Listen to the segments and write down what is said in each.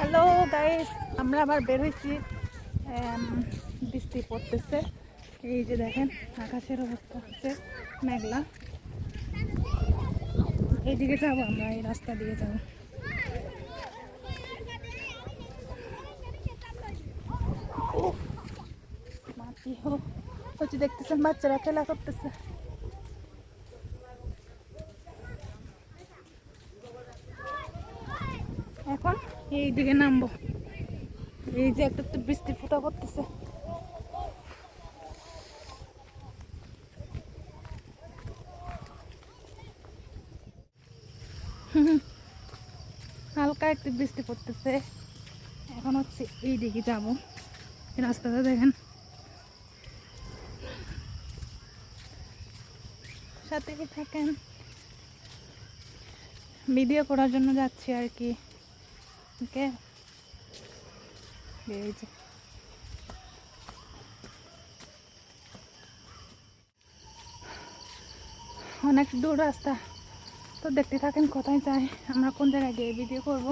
Hello guys, আমরা আবার বের হয়েছি। বৃষ্টি পড়তেছে। এই যে দেখেন আকাশের অবস্থা হচ্ছে মেঘলা। এইদিকে যাবো, আমরা এই রাস্তা দিয়ে যাবো। মাটি হচ্ছে, দেখতেছেন বাচ্চারা খেলা করতেছে। এখন এই দিকে নামবো। এই যে একটা তো বৃষ্টি ফোঁটা পড়তেছে। হালকা একটু বৃষ্টি পড়তেছে। এখন হচ্ছে এই দিকে যাবো। রাস্তাটা দেখেন, সাথে থাকেন। ভিডিও করার জন্য যাচ্ছি আর কি। ওকে, এই যে অনেক দূর রাস্তা, তো দেখতে থাকেন কোথায় যাই, আমরা কোন জায়গায় গিয়ে ভিডিও করব।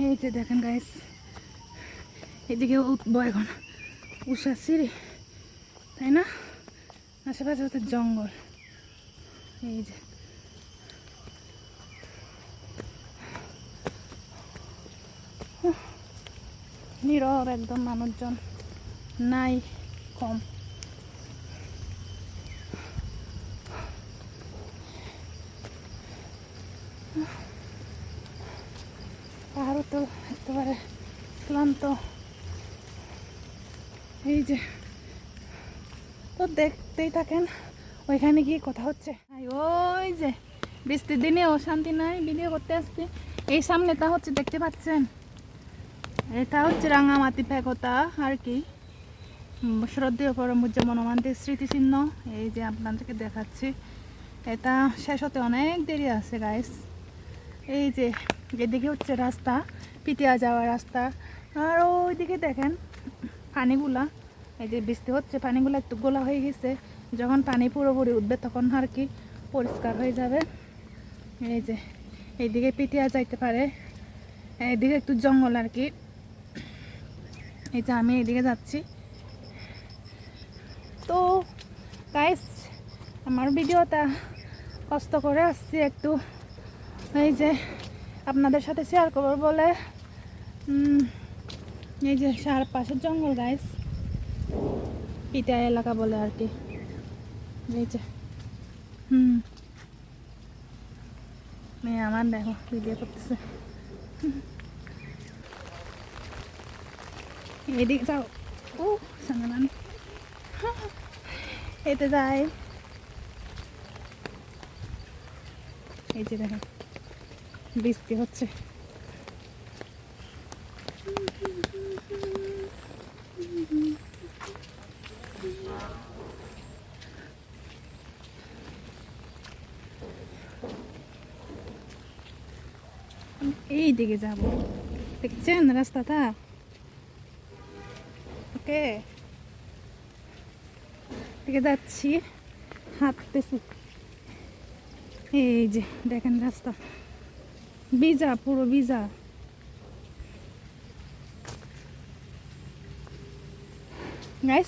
এই যে দেখেন গাইস, এদিকে উঠবো এখন উষা সিঁড়ি, তাই না? আশেপাশে হচ্ছে জঙ্গল। এই যে নীরব একদম, মানুষজন নাই, কম। পাহাড়ও তো একেবারে ক্লান্ত। এই যে তো দেখতেই থাকেন, ওইখানে গিয়ে কথা হচ্ছে। ওই যে বৃষ্টির দিনে অশান্তি নাই, ভিডিও করতে আসছি। এই সামনেটা হচ্ছে দেখতে পাচ্ছেন, এটা হচ্ছে রাঙামাটি ফেকতা আর কি, শ্রদ্ধেয় পরমপূজ্য মনোমান্তির স্মৃতিচিহ্ন। এই যে আপনাদেরকে দেখাচ্ছি, এটা শেষ হতে অনেক দেরি আছে গাইস। এই যে এদিকে হচ্ছে রাস্তা, পিটিয়া যাওয়ার রাস্তা। আর ওইদিকে দেখেন পানিগুলা, এই যে বৃষ্টি হচ্ছে, পানিগুলো একটু গোলা হয়ে গেছে। যখন পানি পুরোপুরি উঠবে তখন আর কি পরিষ্কার হয়ে যাবে। এই যে এইদিকে পিটিয়া যাইতে পারে, এইদিকে একটু জঙ্গল আর কি। এই যে আমি এইদিকে যাচ্ছি। তো গাইস, আমার ভিডিওটা কষ্ট করে আসছি একটু, এই যে আপনাদের সাথে শেয়ার করবো বলে। এই যে চারপাশের জঙ্গল গাইস, পিটা এলাকা বলে আর কি। এই যে মেয়ে আমার দেখো ভিডিও করতেছে। এদিকে যাও, ও সামনে এতে যায়। এই যে দেখো বৃষ্টি হচ্ছে। এই দিকে যাব, দেখছেন রাস্তাটা? ওকে, দিকে যাচ্ছি, হাঁটতেছি। এই যে দেখেন রাস্তা ভিজা, পুরো ভিজা গাইস।